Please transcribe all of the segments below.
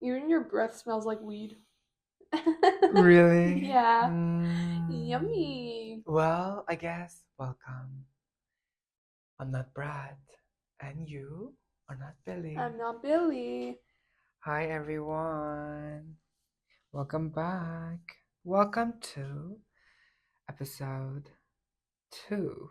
Even your breath smells like weed. Really? Yeah. Yummy. Well, I guess welcome. I'm not Brat, and you are not Billy. I'm not Billie. Hi everyone. Welcome back. Welcome to episode 2,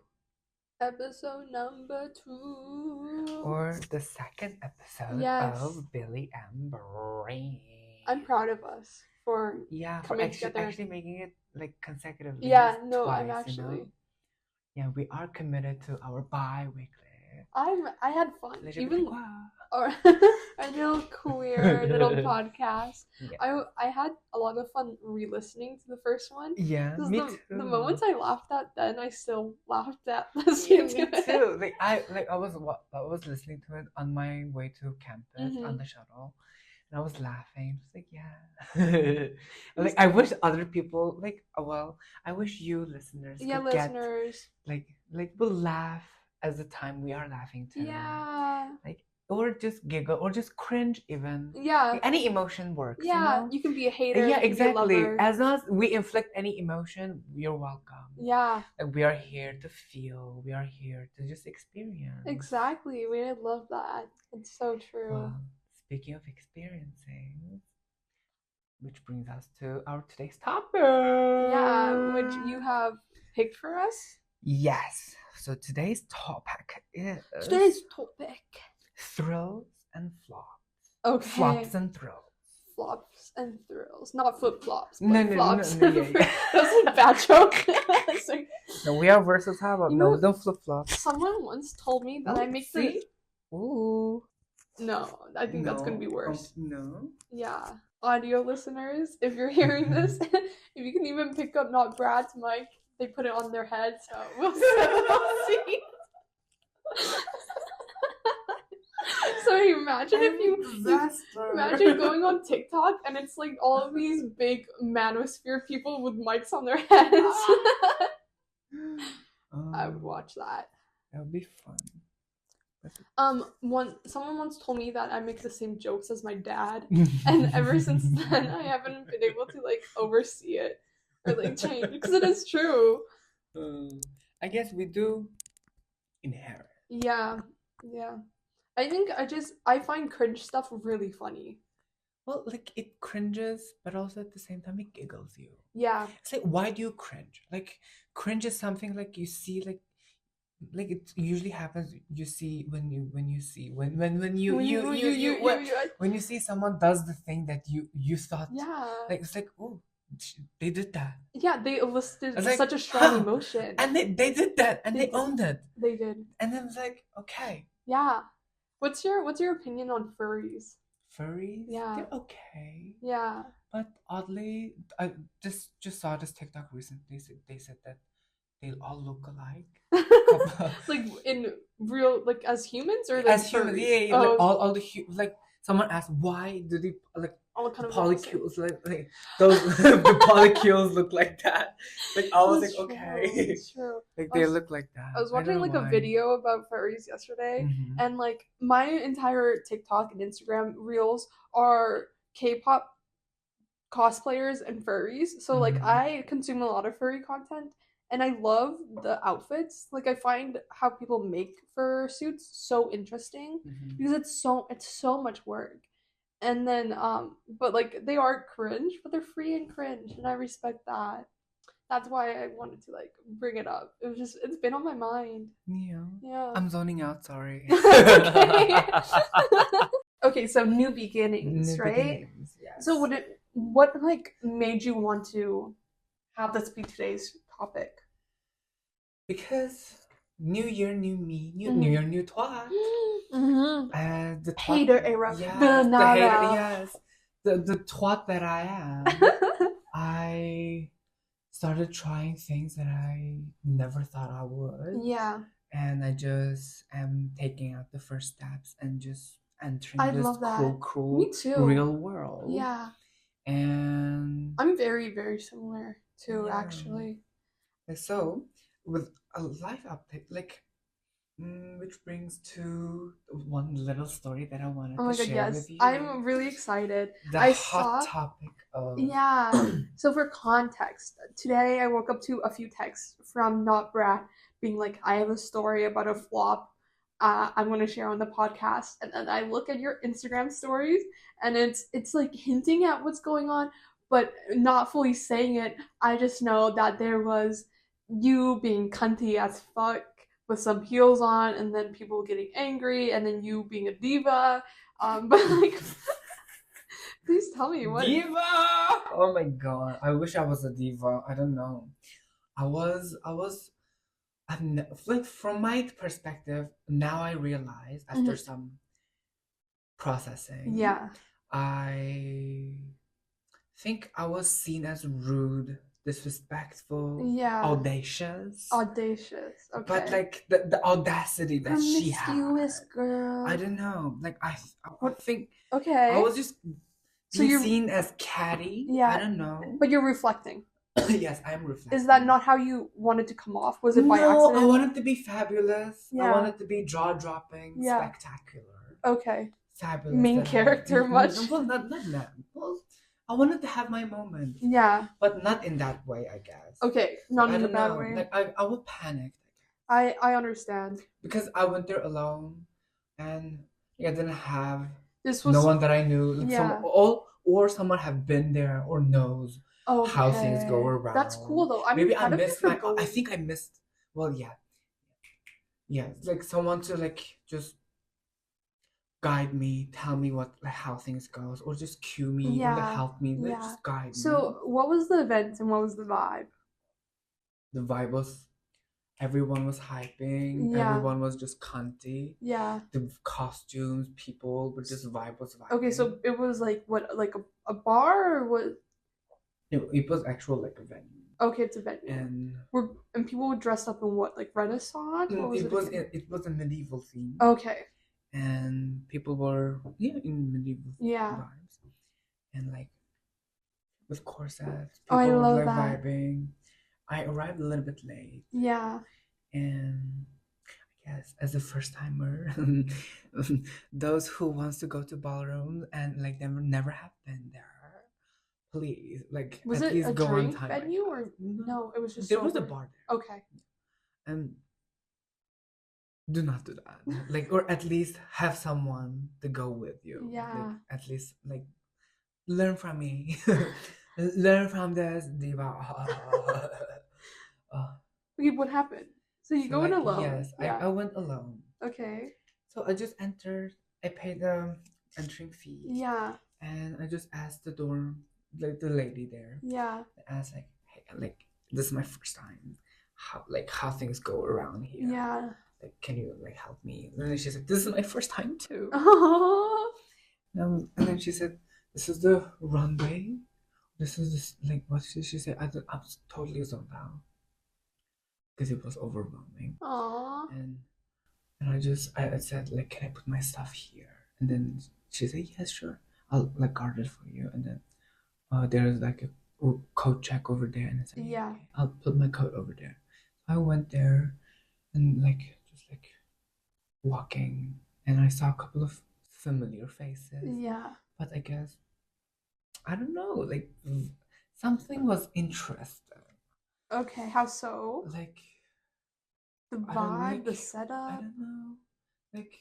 Episode number 2. or the second episode Yes. of Billy and Brain. I'm proud of us for Yeah, for coming together. actually making it like consecutively. Yeah, no, twice, I'm actually. Yeah, we are committed to our bi-weekly. I had fun. Even Quoi? our little queer little podcast. Yeah. I had a lot of fun re-listening to the first one. Yeah, Because me the too. moments I laughed at then, I still laughed at Yeah, listening me to it. too. I was listening to it on my way to campus on the shuttle, and I was laughing. Just like like I wish other people I wish you listeners Yeah, could get listeners. like will laugh as the time we are laughing too. Yeah. Like or just giggle or just cringe even. Yeah. Like, any emotion works. Yeah, you can be a hater. Yeah, you can exactly. Be a lover. As long as we inflict any emotion, you're welcome. Yeah. Like we are here to feel. We are here to just experience. Exactly. We love that. It's so true. Well, speaking of experiencing, which brings us to our today's topic. Yeah, which you have picked for us. Yes. So today's topic is thrills and flops. Okay. Flops and thrills. Flops and thrills, not flip flops. No, flops. Yeah, yeah. That's a bad joke. No, we are versatile. No, don't flip flop. Someone once told me that I make the. Ooh. No, I think that's gonna be worse. No. Yeah, audio listeners, if you're hearing this, if you can even pick up not Brad's mic, they put it on their head, so we'll see. So imagine if imagine going on TikTok and it's like all of these big manosphere people with mics on their heads. I would watch that. That would be fun. Someone once told me that I make the same jokes as my dad, and ever since then I haven't been able to like oversee it or like change because it is true. I guess we do inherit. Yeah. I think I find cringe stuff really funny. Well, like it cringes, but also at the same time it giggles you. Yeah. It's like, why do you cringe? Like cringe is something like you see like it usually happens you see when you see when you see someone does the thing that you thought like it's like, oh, they did that. Yeah, they elicited like, such a strong emotion. And they did that and they owned it. They did. And then it's like, okay. Yeah. What's your opinion on furries? Furries? Yeah. They're okay. Yeah. But oddly, I just saw this TikTok recently. They said that they all look alike. Like in real, like as humans or like as humans? Yeah. Oh. Like all the like someone asked, why do they like all kind of polycules like those the polycules look like that? Like I was like, okay. It's true. Like they look like that. I was watching like a video about furries yesterday, and like my entire TikTok and Instagram reels are K-pop cosplayers and furries. So like I consume a lot of furry content. And I love the outfits. Like I find how people make fur suits so interesting because it's so much work. And then but like they are cringe, but they're free and cringe, and I respect that. That's why I wanted to like bring it up. It's been on my mind. Yeah. I'm zoning out, sorry. Okay. Okay, so new beginnings, right? Yes. So what like made you want to have this be today's topic? Because new year, new me, new year, new twat. The twat, hater era. Yes, the hater, yes. The twat that I am. I started trying things that I never thought I would. Yeah. And I just am taking out the first steps and just entering this cruel Me too. real world. Yeah. And I'm very, very similar too, actually. So with a life update, like Which brings to one little story that I wanted Oh to my god, share yes. with you. I'm really excited. The I hot saw topic of Yeah. So for context, today I woke up to a few texts from not Brat being like, I have a story about a flop I'm going to share on the podcast. And then I look at your Instagram stories and it's like hinting at what's going on, but not fully saying it. I just know that there was you being cunty as fuck with some heels on and then people getting angry and then you being a diva. But like please tell me what. diva. Oh my god! I wish I was a diva. I don't know. I was. I was. Like from my perspective, now I realize after some processing, Yeah. I think I was seen as rude, disrespectful, Yeah. audacious. Audacious. Okay. But like the audacity that she had, promiscuous girl. I don't know. Like I What? think Okay. I was just So being you're seen as catty. Yeah. I don't know. But you're reflecting. Yes, I am reflecting. Is that not how you wanted to come off? Was it by accident? No, I wanted to be fabulous. I Yeah. wanted to be jaw-dropping, Yeah. spectacular, Okay. fabulous. Main character much? Well, not that. Well, I wanted to have my moment. Yeah. But not in that way, I guess. Okay, not in a bad know. way. Like I would panic. I understand. Because I went there alone, and I didn't have This was no one that I knew. Like Yeah. Or someone have been there or knows how things go around. That's cool though. Maybe I missed my. I think I missed. Well, yeah. Like someone to like just guide me, tell me what like how things goes, or just cue me, or like help me, like just guide me. So, what was the event and what was the vibe? The vibe was everyone was hyping. Yeah. Everyone was just cunty. Yeah. The costumes, people were just vibe was vibing. Okay, so it was like what, like a bar or what? It was actual like a venue. Okay, it's a venue. And people were dressed up in what, like Renaissance? What was it was a medieval theme. Okay. And people were in medieval vibes. And like with corsets, people were like vibing. I arrived a little bit late. Yeah. And I guess as a first timer, those who wants to go to ballroom and like never have been there, please like was at it least a go drink on time. venue or no? It was just there was a bar there. Okay. And do not do that. Like, or at least have someone to go with you. Yeah. Like, at least like learn from me. Learn from this diva. Okay, what happened? So you go in alone? Yes, I went alone. Okay. So I just entered. I paid the entering fee. Yeah. And I just asked the dorm, like the lady there. Yeah. I asked like, hey, like this is my first time. How things go around here. Yeah. Like, can you like help me? And then she said, this is my first time too. And then she said, this is the runway. This is this, like what she said. I was totally zoned out because it was overwhelming. Aww. And I said like, can I put my stuff here? And then she said, yes, sure. I'll like guard it for you. And then there's like a coat check over there, and I said, yeah, okay, I'll put my coat over there. I went there, and like just like walking, and I saw a couple of familiar faces. Yeah. But I guess I don't know, like something was interesting. Okay, how so? Like the vibe, the setup. I don't know. Like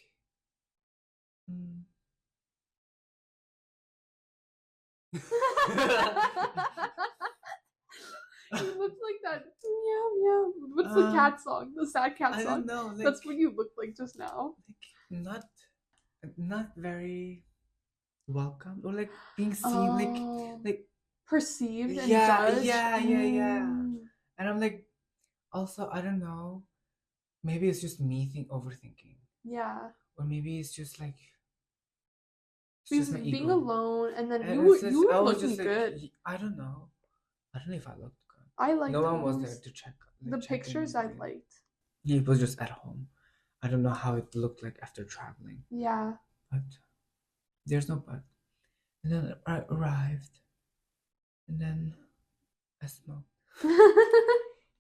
You looked like that meow meow. What's the cat song? The sad cat song. I don't know. Like, that's what you looked like just now. Like not very welcome or like being seen like perceived and judged. Yeah. And I'm like, also I don't know. Maybe it's just me overthinking. Yeah. Or maybe it's just like because being alone and then you were looking good. I don't know. I don't know if I looked good. I liked no one was there to check. The pictures I liked. Yeah, it was just at home. I don't know how it looked like after traveling. Yeah. But there's no but. And then I arrived. And then I smoked.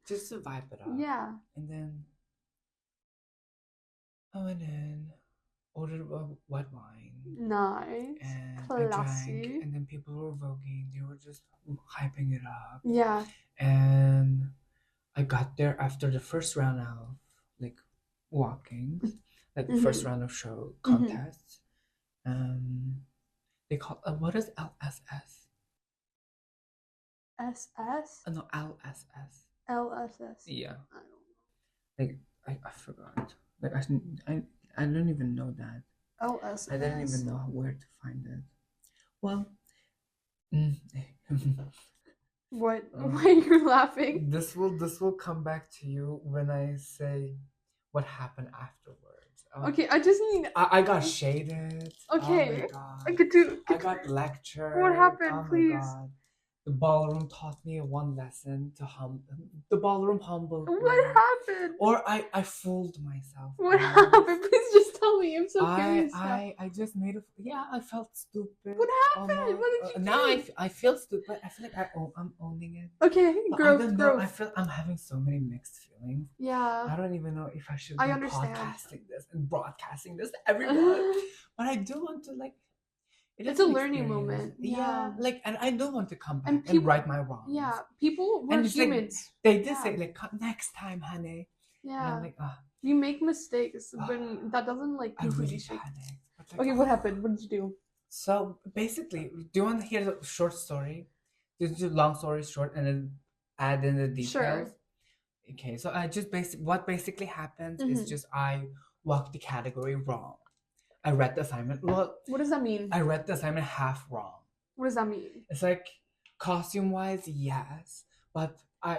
Just to vibe it up. Yeah. And then I went in, ordered white wine, Nice. and I drank, Classy. and then people were voguing. They were just hyping it up. Yeah. And I got there after the first round of like walking, like the first round of show contests. They call what is LSS? SS? No, LSS. LSS. Yeah. I don't know. Like I forgot. Like I don't even know that. LSS. I didn't even know where to find it. Well, what? Why are you laughing? This will come back to you when I say what happened afterwards. Okay, I just need. I got shaded. Okay. Oh my God. I got lectured. What happened, Oh please? my god. The ballroom taught me one lesson to the ballroom humbled What me. happened? Or I fooled myself. What happened? Please just tell me. I'm so curious. I just made a I felt stupid. What happened? Almost. What did you do? Now I feel stupid. I feel like I'm owning it. Okay, growth, I don't know. growth. I feel I'm having so many mixed feelings. Yeah. I don't even know if I should be understand. podcasting this and broadcasting this to everyone. But I do want to like. It's a learning moment. Yeah. Like, and I do want to come back and right my wrongs. Yeah, people were humans. Like, they did say like next time, honey. Yeah. And I'm like, you make mistakes, but that doesn't like completely panic. Like, okay, what happened? What did you do? So basically, do you want to hear the short story? Just do long story short, and then add in the details. Sure. Okay, so I just what basically happens is just I walked the category wrong. I read the assignment. Well, what does that mean? I read the assignment half wrong. What does that mean? It's like costume wise, yes, but I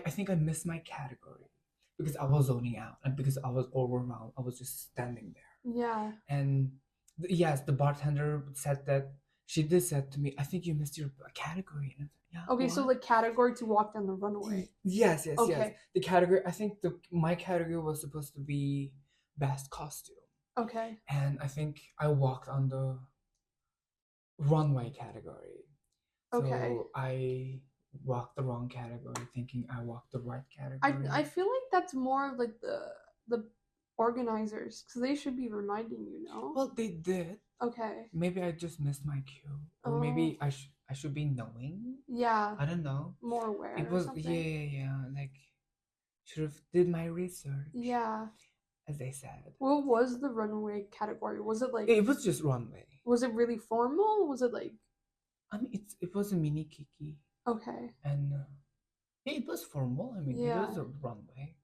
think I missed my category because I was zoning out and because I was overwhelmed. I was just standing there. Yeah. And yes, the bartender said that she did said to me, I think you missed your category. And yeah. Okay, what? So the category to walk down the runway. Yes. The category. I think my category was supposed to be best costume. Okay. And I think I walked on the runway category. Okay. So I walked the wrong category, thinking I walked the right category. I feel like that's more like the organizers, because they should be reminding you, no? Well, they did. Okay. Maybe I just missed my cue, or maybe I should be knowing. Yeah. I don't know. More aware. It was yeah. Like should have did my research. Yeah. As they said. What was the runway category? Was it like? It was just runway. Was it really formal? Was it like? I mean, it was a mini-kiki. Okay. And yeah, it was formal. I mean, it was a runway.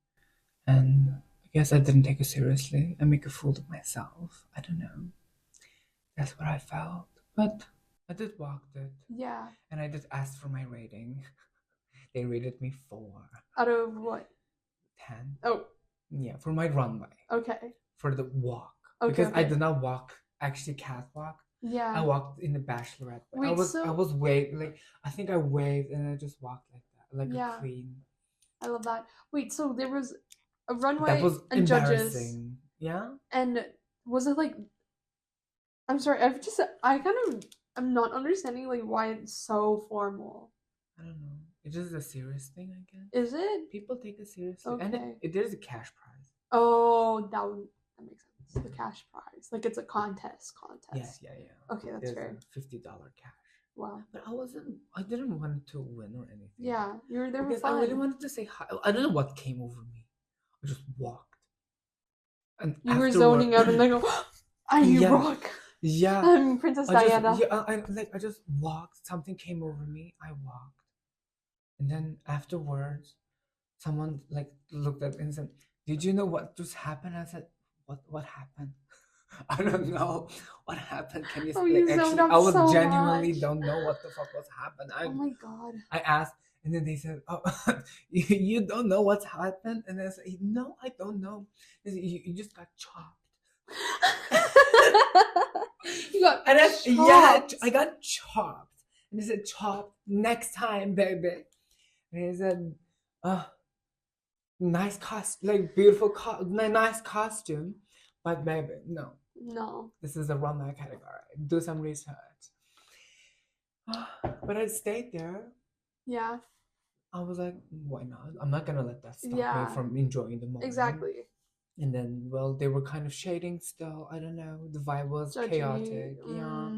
And I guess I didn't take it seriously. I make a fool of myself. I don't know. That's what I felt. But I did walk it. Yeah. And I did ask for my rating. They rated me 4. Out of what? 10. Oh. Yeah, for my runway. Okay. For the walk. Okay. Because I did not walk actually catwalk. Yeah. I walked in the bachelorette. Wait, I was waved like I think I waved and I just walked like that. Like a queen. I love that. Wait, so there was a runway that was and judges. Yeah. And was it like I'm sorry, I'm not understanding like why it's so formal. I don't know. It's just a serious thing, I guess. Is it? People take it seriously. Okay. And there's a cash prize. Oh, that makes sense. The cash prize. Like it's a contest. Yeah. Okay, that's fair. $50 cash. Wow. But I didn't want to win or anything. Yeah, you were there for fun. I really wanted to say hi. I don't know what came over me. I just walked. And you were zoning out and I go, I rock. Yeah. I'm Princess Diana. I just walked. Something came over me. I walked. And then afterwards, someone like looked at me and said, "Did you know what just happened?" I said, "What happened?" I don't know what happened. Can you? Actually, I was genuinely don't know what the fuck was happened. Oh my god! I asked, and then they said, "Oh, you don't know what's happened?" And I said, "No, I don't know. You just got chopped." You got chopped. Yeah, I got chopped. And they said, "Chopped next time, baby." And he said, nice beautiful nice costume, but baby, no. This is a runway category. Do some research. But I stayed there. Yeah. I was like, why not? I'm not gonna let that stop me from enjoying the moment. Exactly. And then, well, they were kind of shading still. I don't know. The vibe was chaotic. Yeah.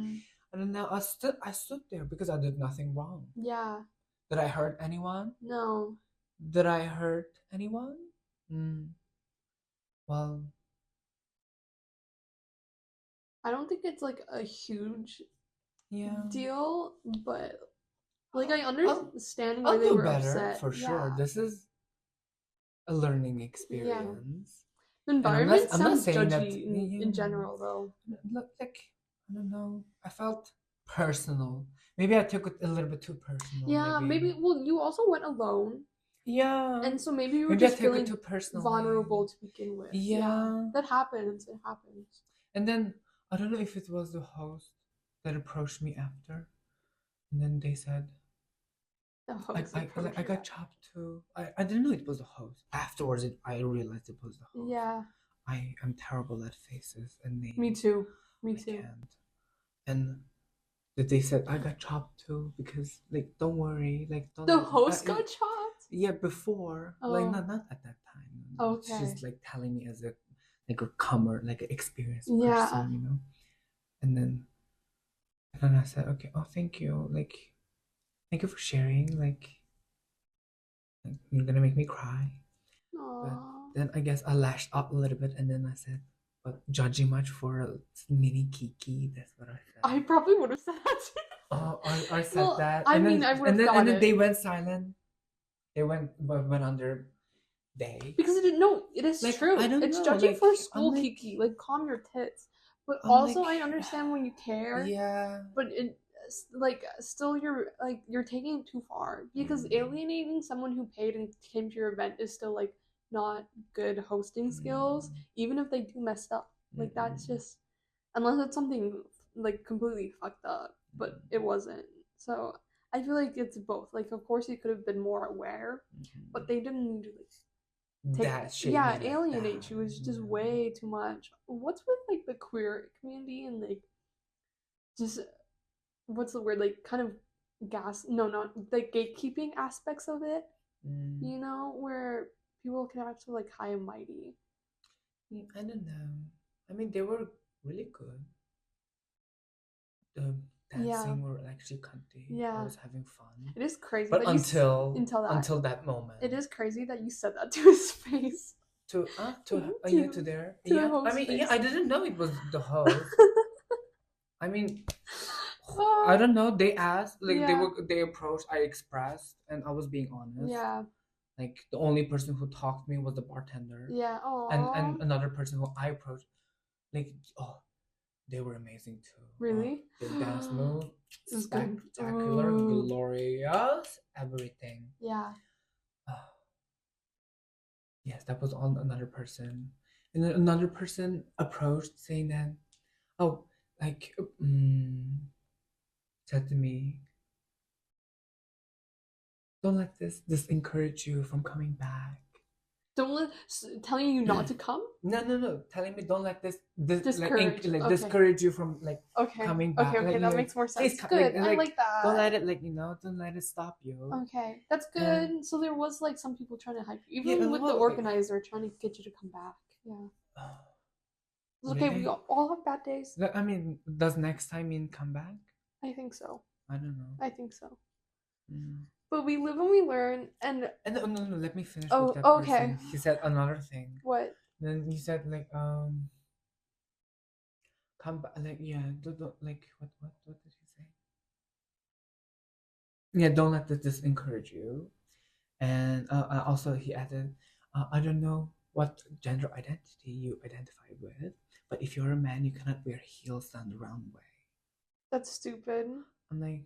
I don't know. I stood there because I did nothing wrong. Yeah. Did I hurt anyone? No. Did I hurt anyone? Well, I don't think it's like a huge yeah. deal, but like I understand why I'll they do were better upset. for sure. This is a learning experience. Yeah. The environment sounds saying judgy that, in general, though. Look, like, I don't know. I felt personal. Maybe I took it a little bit too personal. Yeah, maybe. Well, you also went alone. Yeah. And so maybe you were just feeling too personally. vulnerable to begin with. Yeah. That happens. It happens. And then I don't know if it was the host that approached me after, and then they said, I got chopped too. I didn't know it was the host. Afterwards, I realized it was the host. Yeah. I am terrible at faces and names. Me too. I can't. And they said I got chopped too because, like, don't worry, like, don't. The host got chopped. Yeah, before, like, not at that time. Okay. She's like telling me as a comer, like an experienced person, you know. And then I said, okay, oh, thank you, like, thank you for sharing, like you're gonna make me cry. Aww. But then I guess I lashed up a little bit, and then I said, but judging much for a mini-kiki, that's what I said. I probably would have said that too. Oh, I said that. I mean, I would have and then they went silent. They went on their day. Because it is like, true. It's know, judging for school, like, kiki. Like, calm your tits. But also, I understand when you care. Yeah. But it, like, still, you're taking it too far, because alienating someone who paid and came to your event is still, like, not good hosting skills, even if they do messed up. Like, that's just, unless it's something like completely fucked up, but it wasn't. So I feel like it's both. Like, of course, you could have been more aware, but they didn't need to, like, alienate you. Is just way too much. What's with, like, the queer community and, like, just, what's the word, like, kind of not like gatekeeping aspects of it, you know, where people can act so, like, high and mighty. I don't know. I mean, they were really good. The dancing were actually cunty. I was having fun. It is crazy, but that until that moment, it is crazy that you said that to his face. To there. I mean, face. I didn't know it was the host. I mean, I don't know. They asked, like, they approached. I expressed, and I was being honest. Yeah. Like, the only person who talked to me was the bartender. Yeah. Aww. And another person who I approached, like, they were amazing too. Really? Their dance move, spectacular, glorious, everything. Yeah. Yes, that was on another person. And then another person approached saying that, said to me, don't let this encourage you from coming back. Telling you not to come? No. Telling me don't let this discourage you from, like, coming back. Okay, that makes more sense. Good. I like that. Don't let it, don't let it stop you. Okay, that's good. So there was, like, some people trying to hype you, even with the organizer trying to get you to come back. Yeah. It's okay. We all have bad days. I mean, does next time mean come back? I think so. I don't know. I think so. But we live and we learn, and no, let me finish with that person. He said another thing. What? Then he said, like, come back, like, don't like, what did he say? Yeah, don't let this encourage you. And also he added, I don't know what gender identity you identify with, but if you're a man, you cannot wear heels down the runway. That's stupid. I'm like,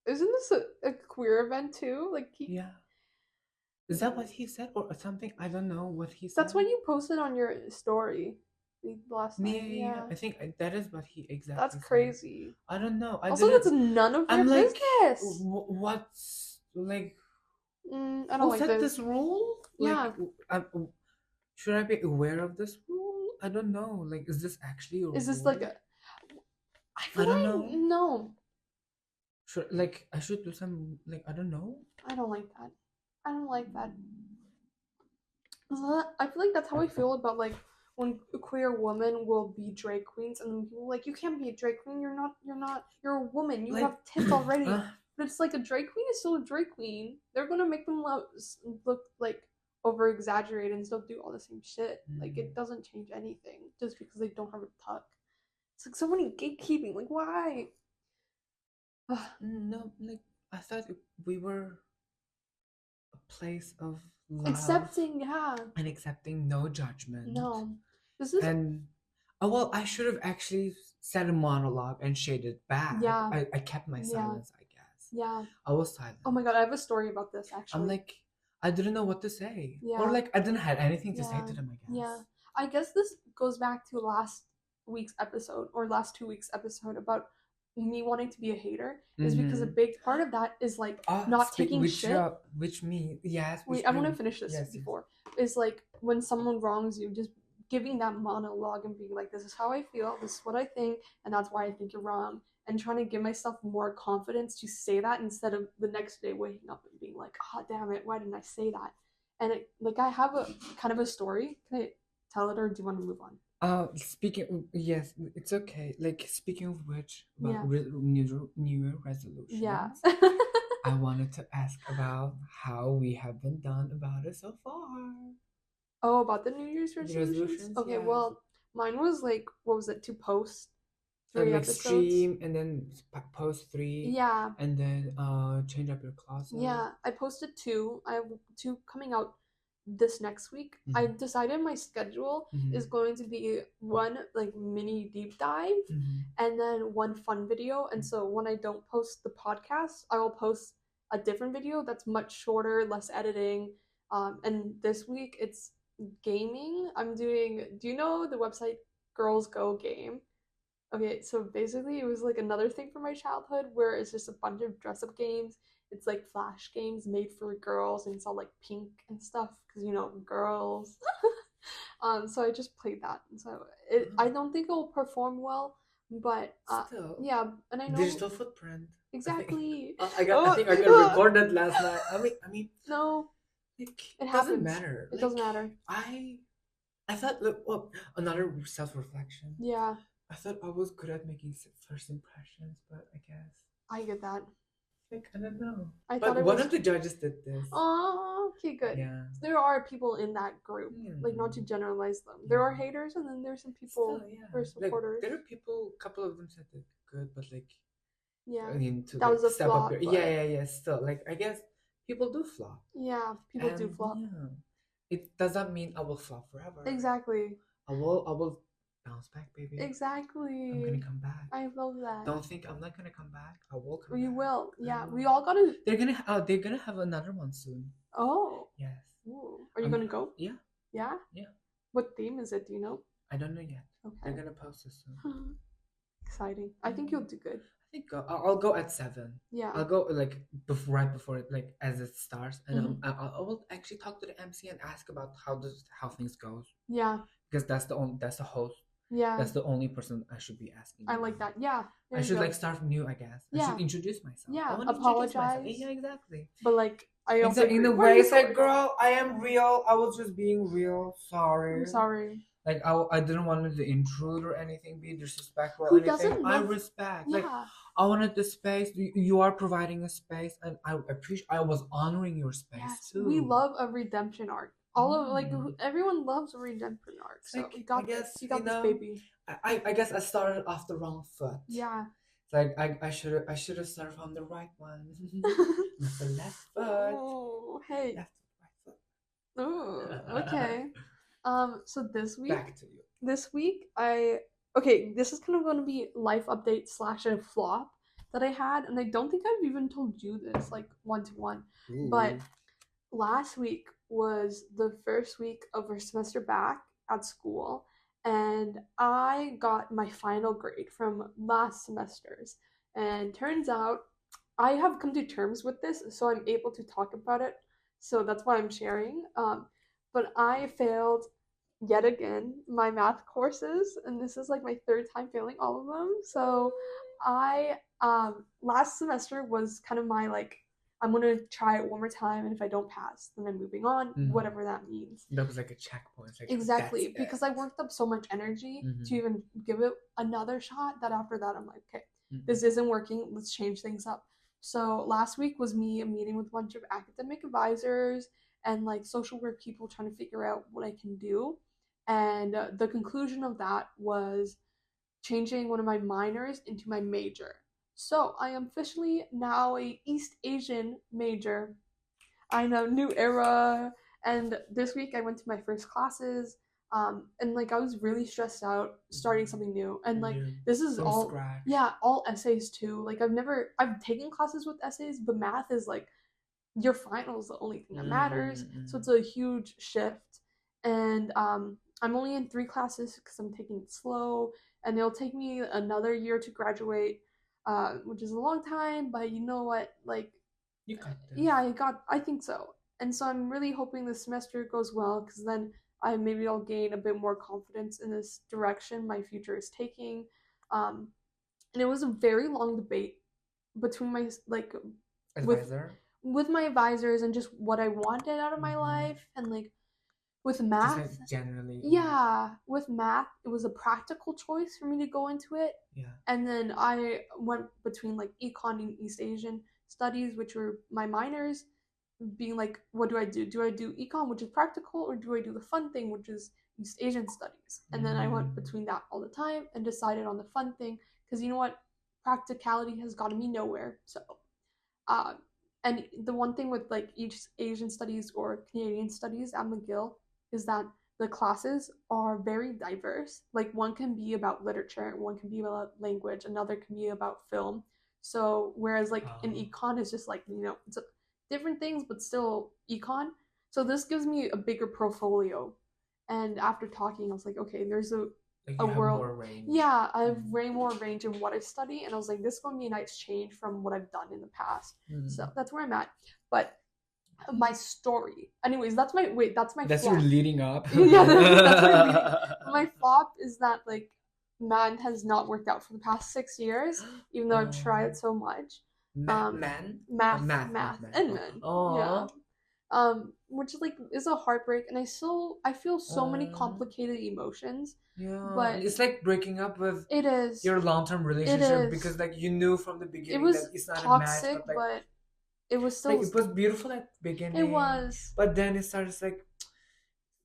isn't this a queer event too? Like, yeah. Is that what he said or something? I don't know what he said. That's what you posted on your story last night. Yeah. I think that is what he exactly That's said. Crazy. I don't know. Also, that's none of your business. What's, like, I don't like this rule? Yeah. Like, should I be aware of this rule? I don't know. Like, is this actually a rule? Is this like a... I don't know. No. Like, I should do some, like, I don't know. I don't like that. I feel like that's how I feel about like when queer women will be drag queens, and then people are like, you can't be a drag queen. You're a woman. You Like, have tits already. But it's like a drag queen is still a drag queen. They're gonna make them look like over exaggerated and still do all the same shit. Like it doesn't change anything just because they don't have a tuck. It's like so many gatekeeping. Like why? no, like I thought we were a place of love Accepting, yeah. and accepting no judgment. No. This is And oh well, I should have actually said a monologue and shaded back. Yeah. I kept my silence, I guess. Yeah. I was silent. Oh my god, I have a story about this actually. I'm like, I didn't know what to say. Yeah. Or like I didn't have anything to say to them, I guess. Yeah. I guess this goes back to last week's episode or last 2 weeks episode about me wanting to be a hater is because a big part of that is like not taking shit. Which means yes. Wait, I want to finish this before. Is like when someone wrongs you, just giving that monologue and being like, "This is how I feel. This is what I think, and that's why I think you're wrong." And trying to give myself more confidence to say that instead of the next day waking up and being like, "Oh damn it, why didn't I say that?" And like I have a kind of a story. Can I tell it or do you want to move on? Speaking, yes, it's okay. Like speaking of which, about New Year resolutions. Yeah. I wanted to ask about how we have been done about it so far. Oh, about the New Year's resolutions? Okay, well, mine was like, what was it? To post 3 episodes. Stream and then post 3. Yeah. And then change up your closet. Yeah, I posted 2. I have 2 coming out this next week. I decided my schedule is going to be 1 like mini deep dive and then 1 fun video. And so when I don't post the podcast, I will post a different video that's much shorter, less editing. And this week it's gaming. I'm doing. Do you know the website Girls Go Game? Okay, so basically it was like another thing from my childhood where it's just a bunch of dress up games. It's like flash games made for girls and it's all like pink and stuff because girls. So I just played that. And so I don't think it will perform well, but still, yeah, and I know digital footprint. Exactly. I think I got recorded last night. I mean, no, like, it doesn't matter. It doesn't matter. I thought, look, well, another self-reflection. Yeah. I thought I was good at making first impressions, but I guess I get that. Like, I don't know. But one of the judges did this. Oh, okay, good. Yeah. So there are people in that group, like not to generalize them. There are haters, and then there's some people who are supporters. Like, there are people. A couple of them said they're good, but like, yeah, I mean, to that was a flop. Yeah. Still, like, I guess people do flop. Yeah, people do flop. Yeah. It doesn't mean I will flop forever. Exactly. I will bounce back, baby. Exactly. I'm gonna come back. I love that. Don't think I'm not gonna come back. I will come back. You will. Yeah, we all gotta. They're gonna have another one soon. Oh. Yes. Ooh. Are you gonna go? Yeah. Yeah. Yeah. What theme is it? Do you know? I don't know yet. Okay. They're gonna post it soon. Exciting. I think you'll do good. I think I'll go at 7. Yeah. I'll go like right before it, like as it starts, and I will actually talk to the MC and ask about how things goes. Yeah. Because that's the host. Yeah. That's the only person I should be asking. I like that. Yeah. I should like start new, I guess. Yeah. I should introduce myself. Yeah. Apologize. Yeah, exactly. But like I also in the way I said, girl, I am real. I was just being real. Sorry. I'm sorry. Like I didn't want to intrude or anything, be disrespectful or anything. I respect. Yeah. Like I wanted the space. You are providing a space, and I appreciate. I was honoring your space too. We love a redemption arc. All of like everyone loves a redemption arc. So like, we got this. You got this, baby. I guess I started off the wrong foot. Yeah. Like I should have started on the right one, not the left foot. Oh, hey. Left right foot. Oh, okay. So this week. Back to you. This week, this is kind of going to be life update / a flop that I had, and I don't think I've even told you this like 1-to-1. But last week was the first week of our semester back at school, and I got my final grade from last semester's. And turns out I have come to terms with this, so I'm able to talk about it. So that's why I'm sharing. But I failed yet again my math courses, and this is like my 3rd time failing all of them. So I last semester was kind of my like I'm gonna try it one more time, and if I don't pass, then I'm moving on, whatever that means. That was like a checkpoint. Like, exactly, because I worked up so much energy to even give it another shot that after that I'm like, okay, this isn't working. Let's change things up. So last week was me meeting with a bunch of academic advisors and like social work people trying to figure out what I can do. And the conclusion of that was changing one of my minors into my major. So I am officially now a East Asian major. I know, new era. And this week I went to my first classes. And like I was really stressed out starting something new. And like this is from all scratch. Yeah, all essays too. Like I've taken classes with essays, but math is like your final is the only thing that matters. So it's a huge shift. And I'm only in 3 classes because I'm taking it slow, and it'll take me another year to graduate, which is a long time. But you know what? Like, you got this. Yeah, I think so. And so I'm really hoping this semester goes well, because then I'll gain a bit more confidence in this direction my future is taking. And it was a very long debate between my like advisor with my advisors and just what I wanted out of my life. And like with math, just like generally, with math, it was a practical choice for me to go into it. And then I went between like econ and East Asian studies, which were my minors, being like, what do I do? Do I do econ, which is practical, or do I do the fun thing, which is East Asian studies? And then I went between that all the time and decided on the fun thing, because you know what, practicality has gotten me nowhere. So and the one thing with like East Asian studies or Canadian studies at McGill is that the classes are very diverse. Like one can be about literature, one can be about language, another can be about film. So whereas like in econ is just like, it's different things but still econ. So this gives me a bigger portfolio. And after talking, I was like, okay, there's a world. More range. Yeah, I have way more range in what I study, and I was like, this is going to be a nice change from what I've done in the past. So that's where I'm at. But my story, anyways, that's my that's flop. Your leading up. Yeah, that's my leading. My flop is that like man has not worked out for the past 6 years, even though I've tried so much. Math and men. Yeah. Which like is a heartbreak, and I feel so many complicated emotions. Yeah, but it's like breaking up with your long-term relationship, because like you knew from the beginning that it's not toxic, a match, but it was still like, it was beautiful at the beginning. It was, but then it started like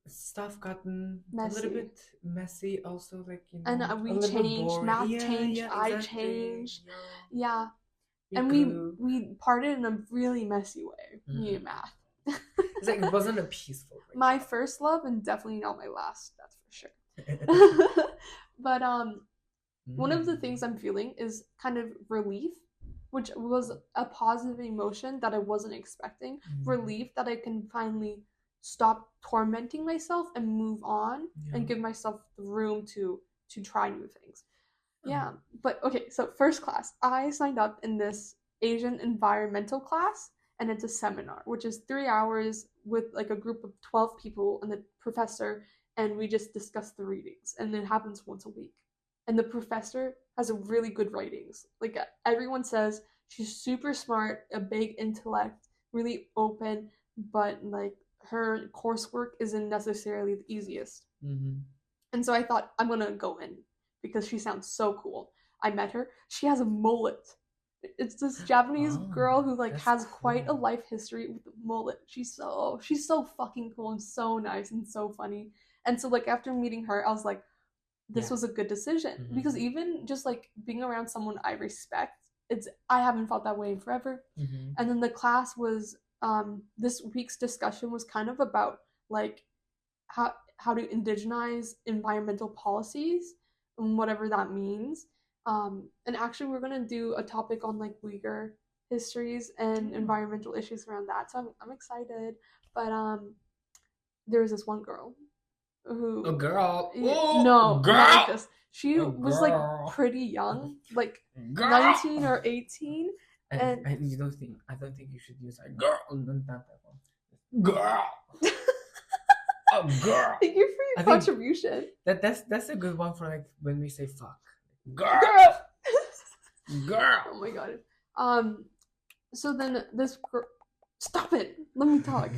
stuff gotten messy. A little bit messy also, like, and we changed, math changed, exactly. I changed, and we parted in a really messy way. Me and math. It's like it wasn't a peaceful break. My first love, and definitely not my last, that's for sure. But one of the things I'm feeling is kind of relief, which was a positive emotion that I wasn't expecting. Relief that I can finally stop tormenting myself and move on and give myself the room to try new things. But okay, so first class, I signed up in this Asian environmental class. And it's a seminar, which is 3 hours with like a group of 12 people and the professor, and we just discuss the readings. And it happens once a week. And the professor has a really good writings. Like everyone says, she's super smart, a big intellect, really open, but like her coursework isn't necessarily the easiest. And so I thought, I'm gonna go in because she sounds so cool. I met her. She has a mullet. It's this Japanese girl who like has quite a life history with a mullet. She's so fucking cool and so nice and so funny. And so like after meeting her, I was like, this was a good decision, because even just like being around someone I respect, I haven't felt that way in forever. And then the class was this week's discussion was kind of about like how to indigenize environmental policies and whatever that means. And actually we're gonna do a topic on like Uyghur histories and environmental issues around that, so I'm excited. But there's this one girl who she was like pretty young, like 19 or 18, and I don't think you should use that girl. Not that one. Girl. Oh, girl. Thank you for your contribution. That's a good one for like when we say fuck. Girl. Girl. Oh my god. so then this girl, stop it, let me talk.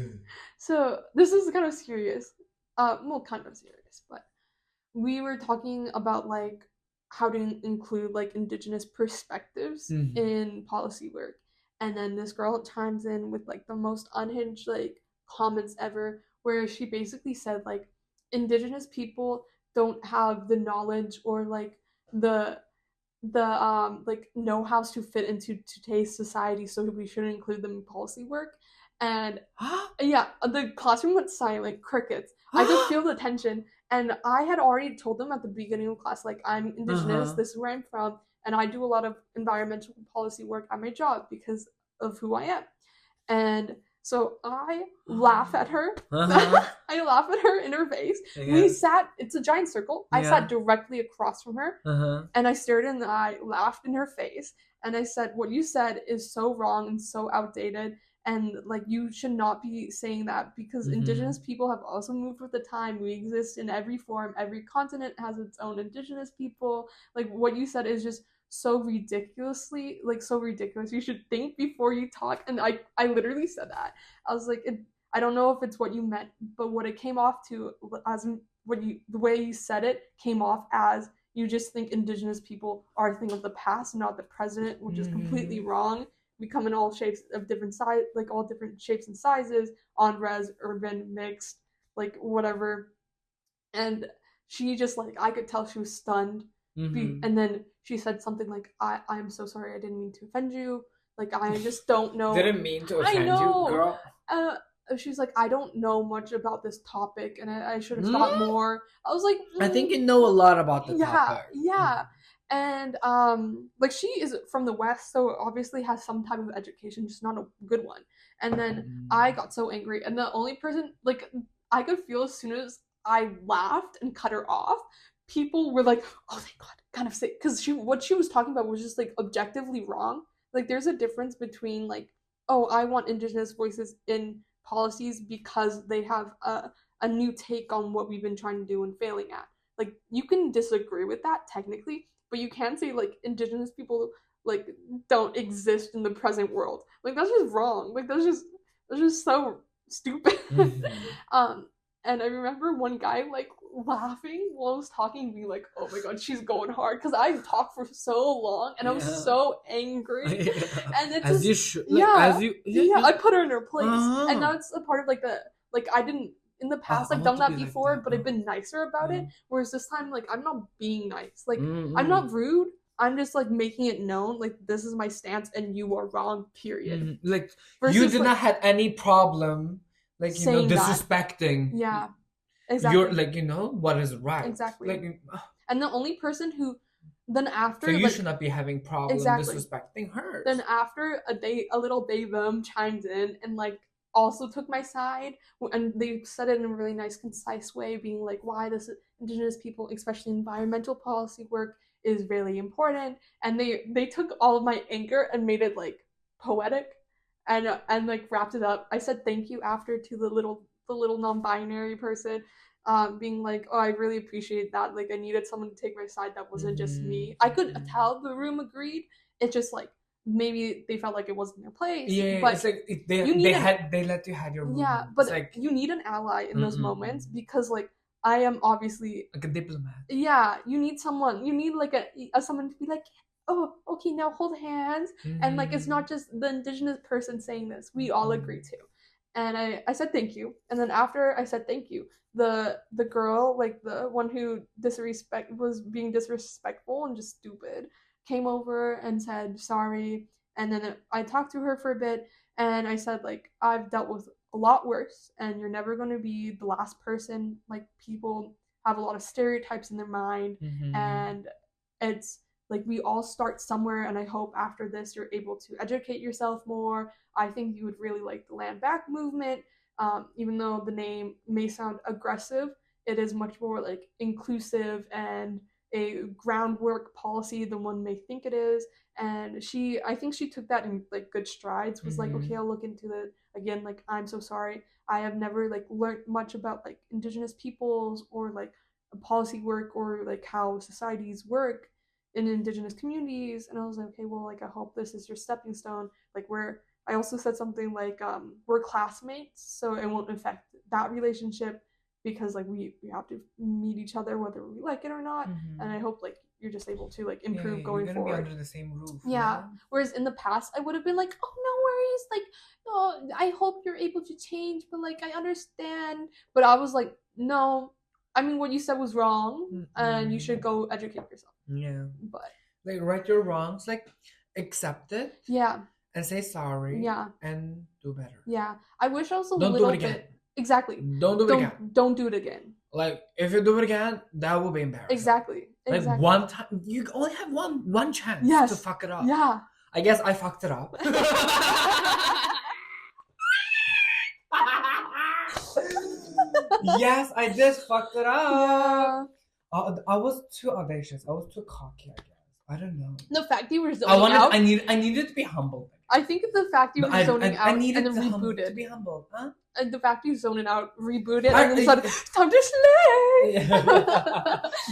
So this is kind of serious, well, kind of serious, but we were talking about like how to include like indigenous perspectives in policy work, and then this girl chimes in with like the most unhinged like comments ever, where she basically said like indigenous people don't have the knowledge or like the like know-how to fit into today's society, so we shouldn't include them in policy work. And yeah, the classroom went silent, crickets. I could feel the tension, and I had already told them at the beginning of class, like, I'm indigenous, this is where I'm from, and I do a lot of environmental policy work at my job because of who I am. And so I laugh at her. I laugh at her in her face. Yeah. We sat, it's a giant circle. Yeah. I sat directly across from her, and I stared in the eye, laughed in her face, and I said, what you said is so wrong and so outdated, and like you should not be saying that, because indigenous people have also moved with the time. We exist in every form. Every continent has its own indigenous people. Like, what you said is just so ridiculously, like, so ridiculous. You should think before you talk. And I literally said that. I was like, I don't know if it's what you meant, but what it came off to as what you, the way you said it came off as you just think indigenous people are a thing of the past, not the present, which is completely wrong. We come in all shapes of different size, like all different shapes and sizes, on res, urban, mixed, like whatever. And she just like, I could tell she was stunned. And then she said something like, I'm so sorry, I didn't mean to offend you. Like, I just don't know. Didn't mean to offend you, girl. She's like, I don't know much about this topic, and I should have thought more. I was like, I think you know a lot about the topic. Yeah. And like, she is from the West, so obviously has some type of education, just not a good one. And then I got so angry, and the only person, like, I could feel as soon as I laughed and cut her off, people were like, oh thank God, kind of sick, because what she was talking about was just like objectively wrong. Like, there's a difference between like, oh, I want indigenous voices in policies because they have a new take on what we've been trying to do and failing at. Like, you can disagree with that technically, but you can't say like indigenous people like don't exist in the present world. Like, that's just wrong. Like, that's just so stupid. And I remember one guy like laughing while I was talking, being like, oh my God, she's going hard, because I talked for so long and I was so angry. And it's as just, you should, like, as you I put her in her place. And now it's a part of like the, like, I didn't in the past like done that before, like that. But I've been nicer about it. Whereas this time, like, I'm not being nice. Like, I'm not rude. I'm just like making it known, like, this is my stance and you are wrong, period. Like, versus, you did not have any problem, like, you know, disrespecting. That. Yeah, exactly. You're like, you know, what is right. Exactly. Like, and the only person who then after, so you like, should not be having problems disrespecting her. Then after a little they them chimed in and like also took my side, and they said it in a really nice, concise way, being like, why this indigenous people, especially environmental policy work, is really important. And they took all of my anger and made it like poetic, and like wrapped it up. I said thank you after to the little non-binary person, being like, oh, I really appreciate that. Like, I needed someone to take my side that wasn't just me. I could tell the room agreed. It's just like, maybe they felt like it wasn't their place. Yeah, but it's like they let you have your moment. Yeah, but like, you need an ally in those moments, because like, I am obviously like a diplomat. Yeah, you need someone. You need like a someone to be like, oh, okay, now hold hands. And like, it's not just the indigenous person saying this. We all agree to. And I said thank you. And then after I said thank you, the girl, like the one who was being disrespectful and just stupid, came over and said sorry. And then I talked to her for a bit, and I said, like, I've dealt with a lot worse, and you're never going to be the last person. Like, people have a lot of stereotypes in their mind, and it's like, we all start somewhere, and I hope after this you're able to educate yourself more. I think you would really like the Land Back movement. Even though the name may sound aggressive, it is much more like inclusive and a groundwork policy than one may think it is. And I think she took that in like good strides, was like, okay, I'll look into it again. Like, I'm so sorry, I have never like learned much about like indigenous peoples or like policy work or like how societies work. in indigenous communities. And I was like, okay, well, like I hope this is your stepping stone. Like I also said something like we're classmates, so it won't affect that relationship because like we have to meet each other whether we like it or not. And I hope like you're just able to like improve going you're gonna forward. be under the same roof. Yeah. Whereas in the past, I would have been like, oh, no worries. Like, oh, I hope you're able to change, but like, I understand. But I was like, no. I mean, what you said was wrong, and you should go educate yourself. Yeah. But like, right your wrongs, like, accept it. Yeah. And say sorry. Yeah. And do better. Yeah. I wish I was a Don't little do it again. bit. Exactly. Don't do it again. Don't do it again. Like, if you do it again, that will be embarrassing. Exactly. Like, one time, you only have one chance to fuck it up. Yeah. I guess I fucked it up. Yes, I just fucked it up. Yeah. I was too audacious. I was too cocky, I guess. I don't know. The fact you were zoning out. I needed to be humbled. I think the fact you were zoning out and then rebooted. To be humbled, huh? And the fact you zoned out, rebooted, and then said, "Time to slay."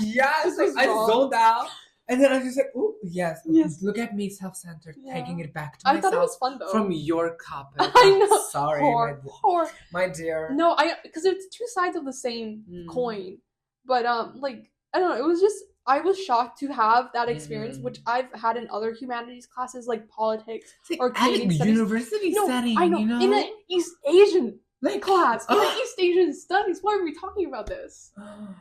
Yes, I zoned out, and then I was just like, "Ooh, yes, look at me, self-centered, taking it back to myself." I thought it was fun though. From your copy. I know. Sorry, my dear. No, because it's two sides of the same coin, but like I don't know, it was just. I was shocked to have that experience, which I've had in other humanities classes like politics or Canadian studies. University setting, I know. You know? In an East Asian class, in an East Asian studies. Why are we talking about this?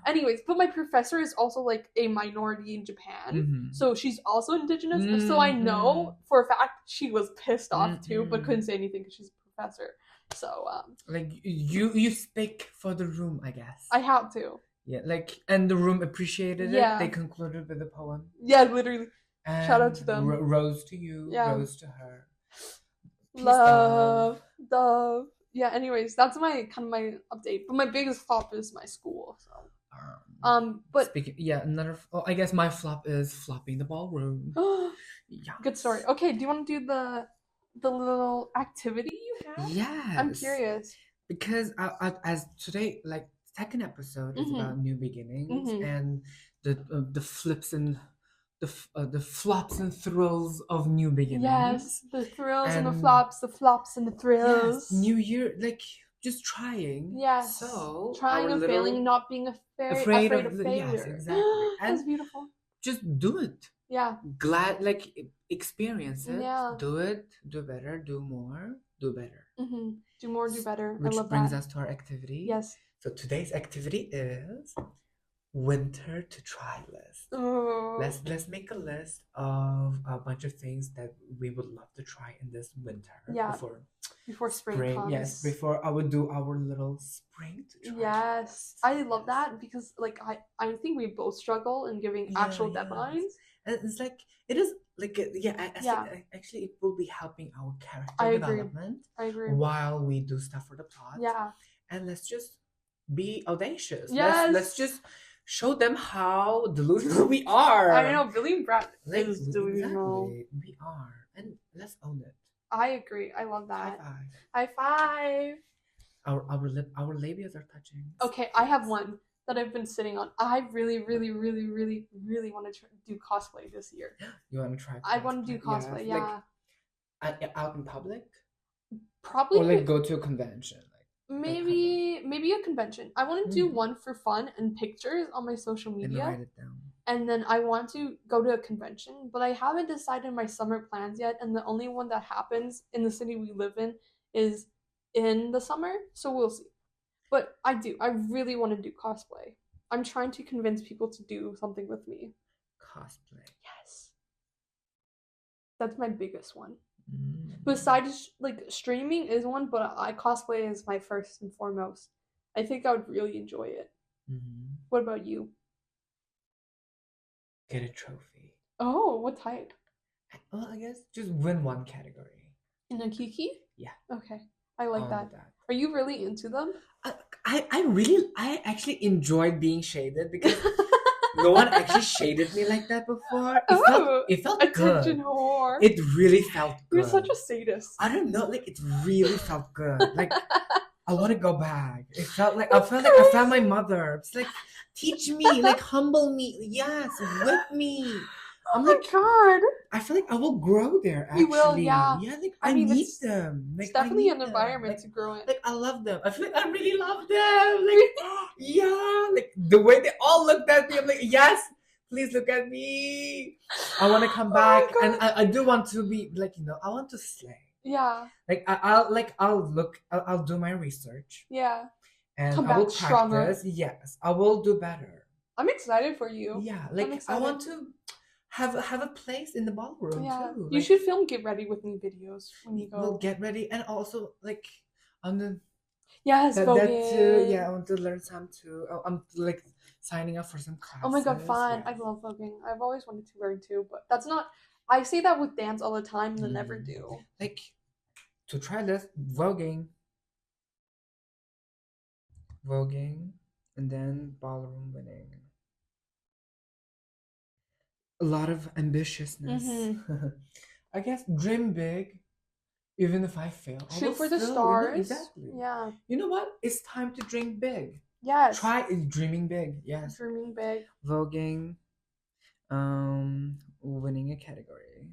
Anyways, but my professor is also like a minority in Japan, so she's also indigenous. So I know for a fact she was pissed off too, but couldn't say anything because she's a professor. So like you speak for the room, I guess. I have to. Yeah, like, and the room appreciated it. They concluded with a poem. Yeah, literally. And shout out to them. Rose to you, rose to her. Peace, love. Yeah, anyways, that's my update. But my biggest flop is my school. So but I guess my flop is flopping the ballroom. Yeah. Good story. Okay, do you want to do the little activity you have? Yeah. I'm curious. Because as today, like, second episode is about new beginnings and the flips and the flops and thrills of new beginnings. Yes, the thrills and the flops and the thrills. Yes, new year, like, just trying. Yes. So trying and failing, not being afraid of failure. Yes, exactly. That's beautiful. Just do it. Yeah. Glad, like, experience it. Yeah. Do it. Do better. Do more. Do better. Do more. Do better. Which brings us to our activity. Yes. So today's activity is winter to try list. Oh. Let's make a list of a bunch of things that we would love to try in this winter. Yeah. Before spring comes. Yes, before I would do our little spring to try. Yes. I love that because like I think we both struggle in giving actual deadlines. And it's like it is like actually it will be helping our character development. I agree. While we do stuff for the plot. Yeah. And let's just be audacious. Yes. Let's just show them how delusional we are. I know, Billie and Brat is delusional. Exactly. We are. And let's own it. I agree. I love that. High five. High five. Our labias are touching. Okay, I have one that I've been sitting on. I really, really, really, really, really want to do cosplay this year. You want to try cosplay? I want to do cosplay, yeah. Like, out in public? Probably. Or like go to a convention. Maybe a convention. I want to do one for fun and pictures on my social media. And write it down. And then I want to go to a convention, but I haven't decided my summer plans yet. And the only one that happens in the city we live in is in the summer, so we'll see. But I really want to do cosplay. I'm trying to convince people to do something with me. Cosplay. Yes. That's my biggest one. Besides, like, streaming is one, but cosplay is my first and foremost. I think I would really enjoy it. What about you? Get a trophy. Oh, what type? Well, I guess just win one category. In a Kiki? Yeah. Okay. I like that. Are you really into them? I actually enjoyed being shaded because no one actually shaded me like that before. It felt attention good. Whore. It really felt good. You're such a sadist. I don't know, like, it really felt good. Like, I want to go back. I felt like I found my mother. It's like, teach me, like, humble me. Yes, whip me. I'm Oh like, my god. I feel like I will grow there You will, actually. yeah. Yeah, like I I mean, need it's them. it's Like I definitely need an them. environment to grow in. Like I love them. I feel like I really love them. Like yeah, like the way they all looked at me. I'm like, yes, please look at me. I want to come back, Oh and my god. I do want to be like I want to slay. Yeah. Like I'll do my research, Yeah. and Come I will back stronger. practice. Yes, I will do better. I'm excited for you. Yeah, I'm like I excited. want to have a place in the ballroom Yeah. too. You Like should film Get Ready With Me videos when you we'll go. get ready, and also like on the Yes, that too. Yeah, voguing. I want to learn some too. I'm like signing up for some Oh my god, classes. fun. Yeah. I love voguing. I've always wanted to learn too, but that's not. I say that with dance all the time and then never do. Like to try this voguing, and then ballroom winning. A lot of ambitiousness. Mm-hmm. I guess dream big. Even if I fail, I will Shoot for the still, stars. exactly. Yeah. You know what? It's time to dream big. Yes. Try dreaming big. Yes. Dreaming big. Voguing, winning a category.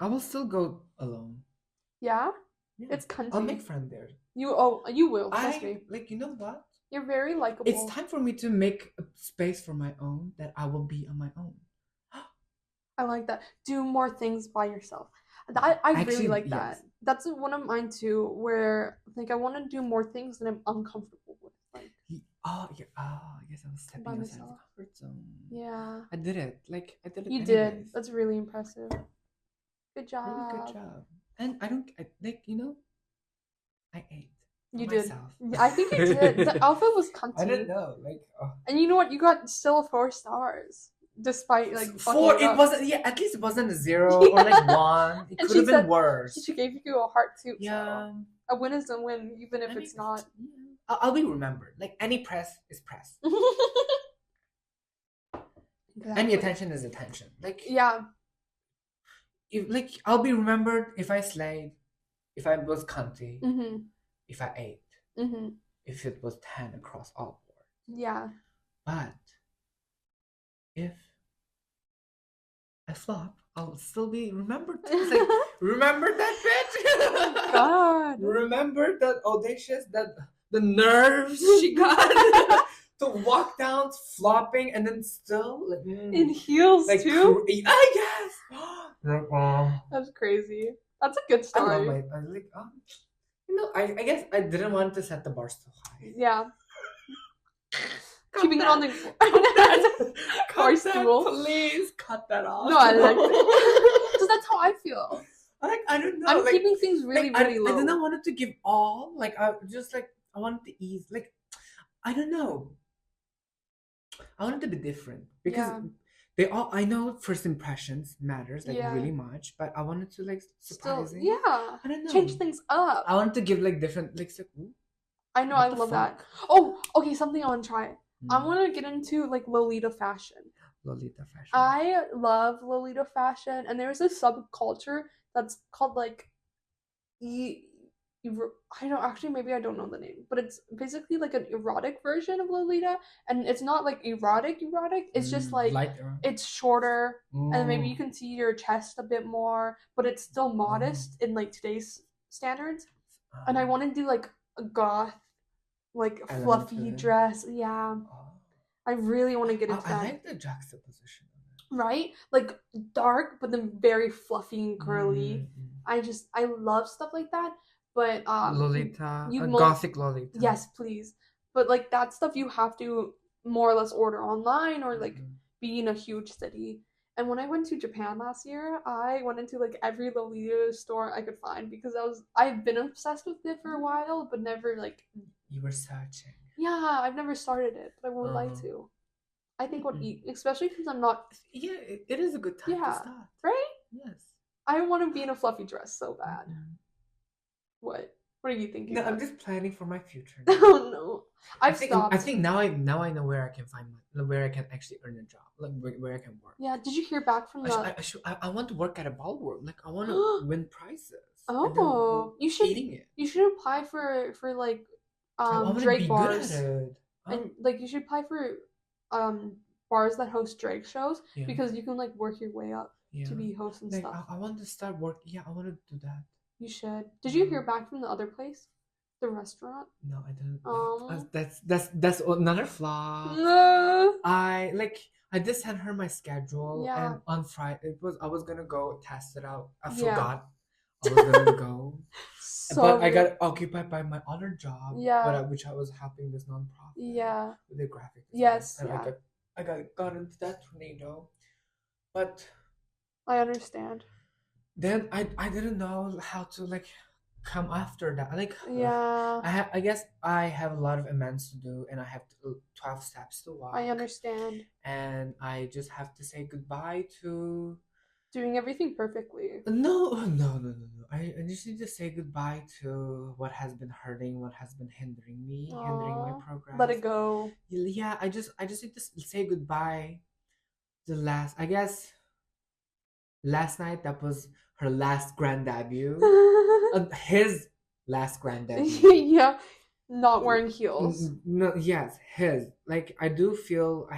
I will still go alone. Yeah? Yeah. It's cunty. I'll make friend there. You will, trust me. Like you know what? You're very likable. It's time for me to make a space for my own that I will be on my own. I like that. Do more things by yourself. I Actually, really like that. yes. That's one of mine too, where like I want to do more things that I'm uncomfortable with. Like Oh yeah. Oh, I guess I was stepping by outside myself. the comfort zone. Yeah. I did it. Like I did it. You anyways. did. That's really impressive. Good job. Really good job. And I ate. You myself. did. I think you did. The outfit was cunty. I didn't know. Like, and you know what? You got still 4 stars. Despite like four, it wasn't. Yeah, at least it wasn't a 0 or like 1. It could have been worse. She gave you a heart too. Yeah, so a win is a win, even if it's not. Yeah. I'll be remembered. Like any press is press. Exactly. Any attention is attention. Like yeah. Like I'll be remembered if I slayed, if I was cunty, if I ate, if it was 10 across all boards. Yeah. But if I flop, I'll still be remembered. It's like, remember that bitch? Oh God. Remember that audacious, that the nerves she got to walk down flopping and then still like, in heels like, too. I guess. That's crazy. That's a good story. I love my. I like. I guess I didn't want to set the bar so high. Yeah. Keeping it on the car stool. Please cut that off. No, I like it. Because that's how I feel. Like I don't know. I'm keeping things really, really low. I didn't want it to give all. Like I just like I wanted to ease. Like I don't know. I wanted to be different because they all. I know first impressions matters like really much, but I wanted to like surprising. Still, I don't know. Change things up. I wanted to give like different like. I know. I love that. Oh, okay. Something I want to try. I want to get into like Lolita fashion. Lolita fashion. I love Lolita fashion, and there's a subculture that's called like I don't actually, maybe I don't know the name, but it's basically like an erotic version of Lolita, and it's not like erotic. It's just like it's shorter, and maybe you can see your chest a bit more, but it's still modest in like today's standards. And I want to do like a goth, like fluffy dress. Yeah, I really want to get into that. I like the juxtaposition. Right, like dark, but then very fluffy and girly. I love stuff like that. But Lolita, gothic Lolita. Yes, please. But like that stuff you have to more or less order online or like be in a huge city. And when I went to Japan last year, I went into like every Lolita store I could find because I've been obsessed with it for a while, but never like. You were searching. Yeah, I've never started it, but I would like to. I think especially because I'm not. Yeah, it is a good time to start. Right? Yes. I want to be in a fluffy dress so bad. What are you thinking? No, I'm just planning for my future. Oh no, I think now I know where I can find where I can actually earn a job, like where I can work. Yeah. Did you hear back from the? I want to work at a ballroom. Like I want to win prizes. Oh, you should. Eating it. You should apply for like Drake bars. And like you should apply for bars that host drag shows because you can like work your way up to be host and like, stuff. I want to start working. Yeah, I want to do that. You should. Did you hear back from the other place, the restaurant? No, I didn't. That's another flaw. I did send her my schedule, and on Friday I was gonna go test it out. I forgot I was gonna go. But I got occupied by my other job, which I was helping this nonprofit. With the graphic design. And I got into that tornado. But I understand. Then I didn't know how to like come after that. Like I guess I have a lot of amends to do, and I have 12 steps to walk. I understand. And I just have to say goodbye to doing everything perfectly. No. I just need to say goodbye to what has been hurting, what has been hindering me, hindering my progress. Let it go. Yeah, I just need to say goodbye. I guess last night that was her last grand debut. His last grand debut. Yeah, not wearing heels. No, yes, his. Like I do feel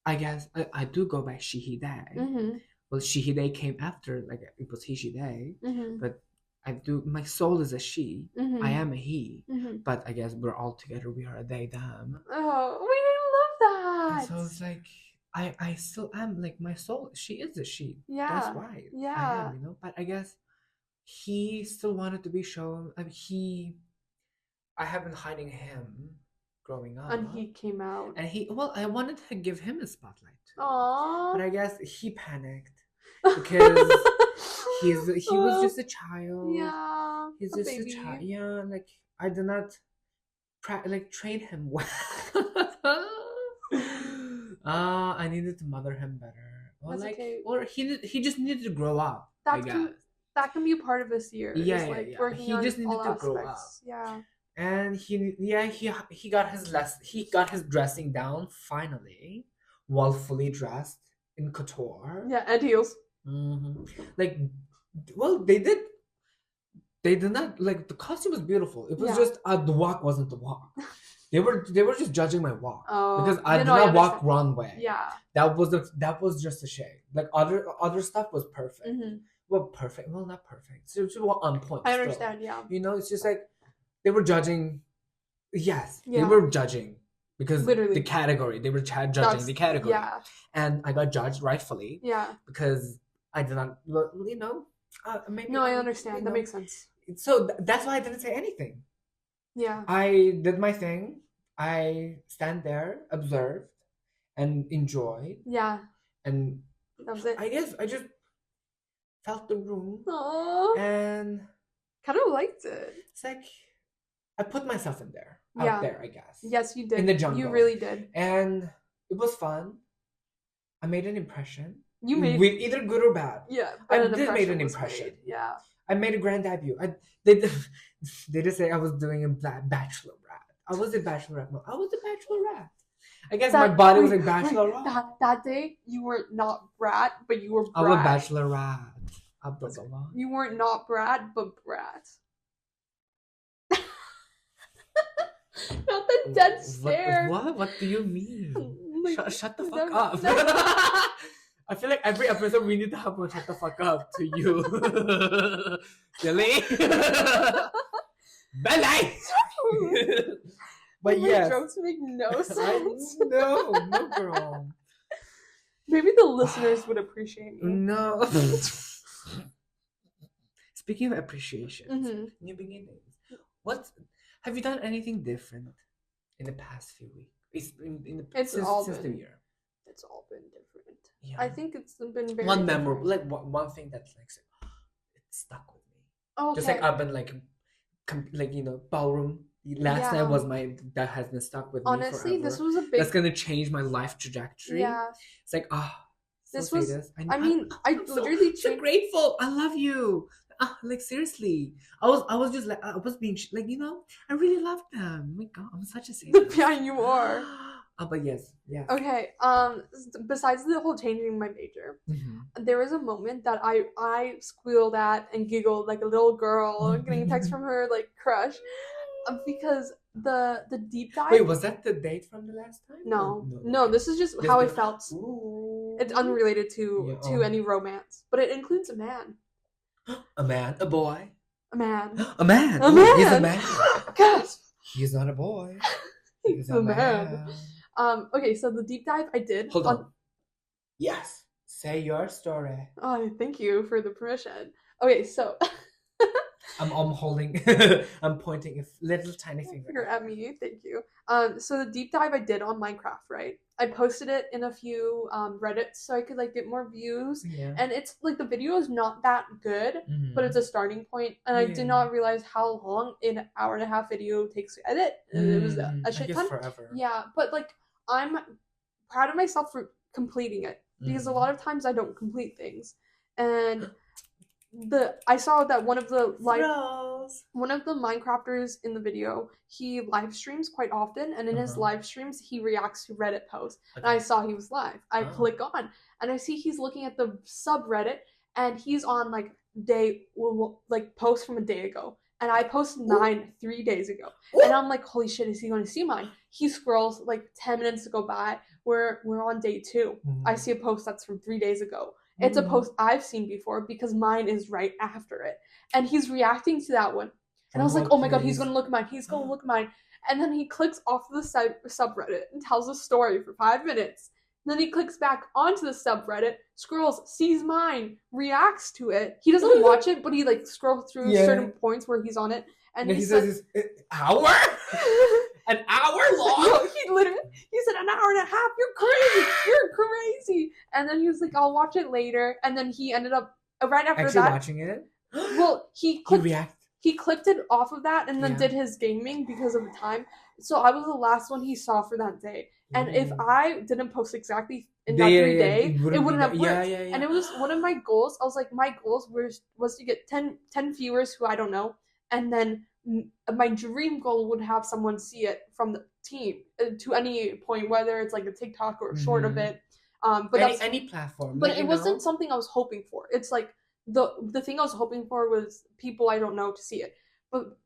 I guess I do go by she he they. Well, she he they came after, like it was he she they. But I do. My soul is a she. I am a he. But I guess we're all together. We are a they them. Oh, we didn't love that. And so it's like I still am, like my soul. She is a she. Yeah. That's why I am. You know. But I guess he still wanted to be shown. I mean, I have been hiding him growing up. And he came out. And I wanted to give him a spotlight too. Aww. But I guess he panicked because he was just a child. Yeah. He's just a child. Yeah, like I did not train him well. I needed to mother him better. Or that's okay. Or he just needed to grow up. That can be a part of this year. Yeah, Working he just needed to grow up. Yeah. And he got his dressing down finally, while fully dressed in couture. Yeah, and heels. Like, well, they did not, like, the costume was beautiful. It was just the walk wasn't the walk. They were just judging my walk because I did not walk runway. Yeah, that was just a shade. Like other stuff was perfect. Well, perfect. Well, not perfect. So it was on point. I understand. Still. Yeah. You know, it's just like they were judging. Yes, they were judging because literally the category. They were judging the category. Yeah. And I got judged rightfully. Yeah. Because I did not. You know. Maybe I understand. That makes sense. So that's why I didn't say anything. Yeah. I did my thing. I stand there, observed, and enjoyed. Yeah. And that was it. I guess I just felt the room. Aww. And kind of liked it. It's like I put myself in there. Out there, I guess. Yes, you did. In the jungle. You really did. And it was fun. I made an impression. You made with either good or bad. Yeah. I did make an impression. Yeah. I made a grand debut. They did say I was doing a bachelor rat. I was a bachelorette. No, I was a bachelorette. I guess my body was like bachelorette. That day, you were not Brat, but you were Brat. I was a bachelorette. You weren't not Brat, but Brat. Not the dead stare. What do you mean? Shut the fuck up. I feel like every episode we need to have one shut the fuck up to you. Billie. Billie. But yes. Jokes make no sense. No, girl. Maybe the listeners would appreciate me. No. Speaking of appreciation, new beginnings. Have you done anything different in the past few weeks? Since the year. It's all been different. Yeah. I think it's been very one memorable, like one thing that's like it stuck with me. Okay. Just like I've been like ballroom. Last night was that has been stuck with me forever. Honestly, this was a big. That's gonna change my life trajectory. Yeah. It's like this was. I literally so grateful. I love you. Like seriously, I was just like I was being like I really love them. Oh my God, I'm such a sadist. Yeah, you are. But yes. Okay. Besides the whole changing my major, there was a moment that I squealed at and giggled like a little girl getting a text from her like crush, because the deep dive. Wait, was that the date from the last time? No, this is just how I felt. Ooh. It's unrelated to any romance, but it includes a man. A man, a boy. A man. A man. A man. He's a man. Gasp. He's not a boy. He's a man. Okay, so the deep dive I did. Hold on. Yes. Say your story. Oh, thank you for the permission. Okay, so I'm holding I'm pointing a little tiny finger at me. Thank you. So the deep dive I did on Minecraft, right? I posted it in a few Reddits so I could like get more views. Yeah. And it's like the video is not that good, but it's a starting point. And I did not realize how long an hour and a half video takes to edit. It was a shit ton. Forever. Yeah, but like I'm proud of myself for completing it because a lot of times I don't complete things. And I saw that one of the Minecrafters in the video, he live streams quite often, and in his live streams he reacts to Reddit posts. And I saw he was live. I click on and I see he's looking at the subreddit and he's on like post from a day ago. And I posted mine 3 days ago. And I'm like, holy shit, is he going to see mine? He scrolls like 10 minutes to go by. We're on day 2. I see a post that's from 3 days ago. It's a post I've seen before because mine is right after it. And he's reacting to that one. And I was like, oh my god, he's going to look at mine. He's going to look at mine. And then he clicks off the subreddit and tells a story for 5 minutes. And then he clicks back onto the subreddit, scrolls, sees mine, reacts to it. He doesn't watch it, but he like scrolls through certain points where he's on it. And he says, hour? An hour long? No, he said an hour and a half. You're crazy. And then he was like, I'll watch it later. And then he ended up right after actually that watching it. Well, he clicked it off of that and then did his gaming because of the time. So I was the last one he saw for that day. And if I didn't post exactly in that 3 days, it wouldn't have worked. And it was one of my goals. I was like, my goals was to get 10 viewers who I don't know, and then my dream goal would have someone see it from the team to any point, whether it's like a TikTok or a short of it. But any platform. But it wasn't something I was hoping for. It's like the thing I was hoping for was people I don't know to see it. But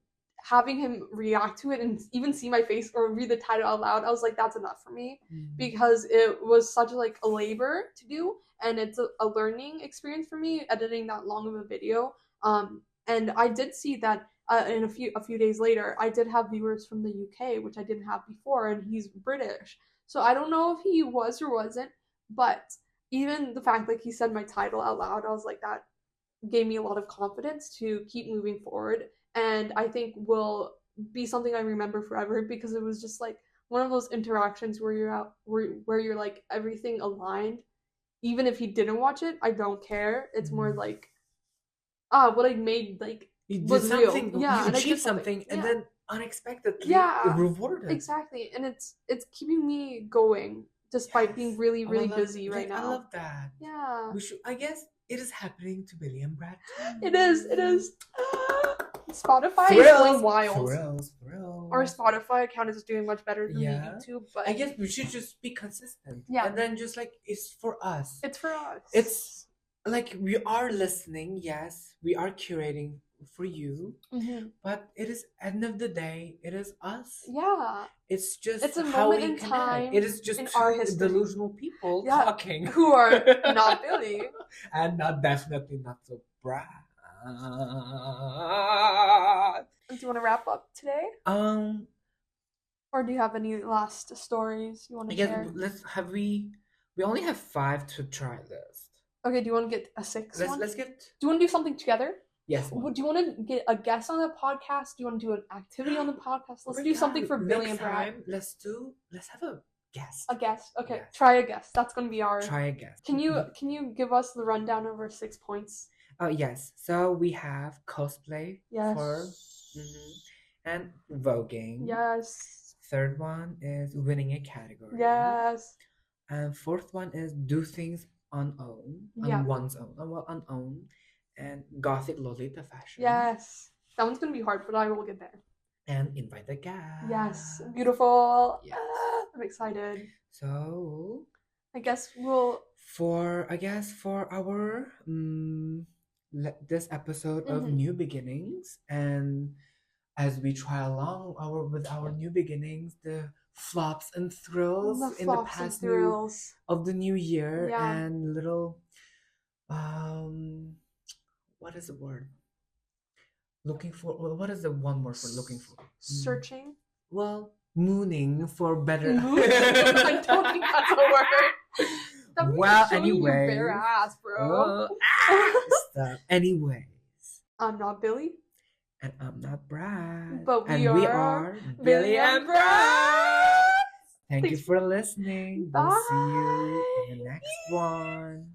having him react to it and even see my face or read the title out loud, I was like, that's enough for me, because it was such like a labor to do, and it's a learning experience for me editing that long of a video. And I did see that in a few days later, I did have viewers from the UK, which I didn't have before, and he's British. So I don't know if he was or wasn't, but even the fact that he said my title out loud, I was like, that gave me a lot of confidence to keep moving forward. And I think will be something I remember forever, because it was just like one of those interactions where you're like everything aligned. Even if he didn't watch it, I don't care. It's more like what I made like you did was something, real. Yeah, you achieved something, and then unexpectedly rewarded. Exactly, and it's keeping me going despite being really busy right now. I love that. Yeah, I guess it is happening to Billie and Brat. It is. Spotify is going wild. Thrills. Our Spotify account is doing much better than the YouTube, but I guess we should just be consistent. Yeah. And then just like, it's for us. It's for us. It's like, we are listening, yes. We are curating for you. But it is, end of the day, it is us. Yeah. It's just a moment in time. It is just in our history. Delusional people talking. Who are not Billie. And definitely not the Brat. Do you want to wrap up today? Or do you have any last stories you want to share? We only have 5 to try list. Okay, do you want to get a 6th one? Let's get. Do you want to do something together? Yes. Do you want to get a guest on the podcast? Do you want to do an activity on the podcast? Let's do something for Billie and Brat. Let's have a guest. A guest. Okay. Yes. Try a guest. That's going to be our. Try a guest. Can you give us the rundown of our 6 points? Oh yes. So we have cosplay. Yes. And voguing. Yes. 3rd one is winning a category. Yes. And 4th one is do things on one's own. On own. And gothic Lolita fashion. Yes. That one's going to be hard, but I will get there. And invite the guest. Yes. Beautiful. Yes. I'm excited. So I guess we'll... For our this episode of New Beginnings, and as we try along with our new beginnings, the flops and thrills The in the flops and past new thrills. of the new year, Yeah. and little what is the word? Looking for, well, what is the one word for looking for? Searching. Well, mooning for better. I don't think that's a word. That means Well, showing your anyway. bare ass, bro. Stop. Anyways. I'm not Billie. And I'm not Brat. But we are Billie and Brat. Thank you for listening. Bye. We'll see you in the next one.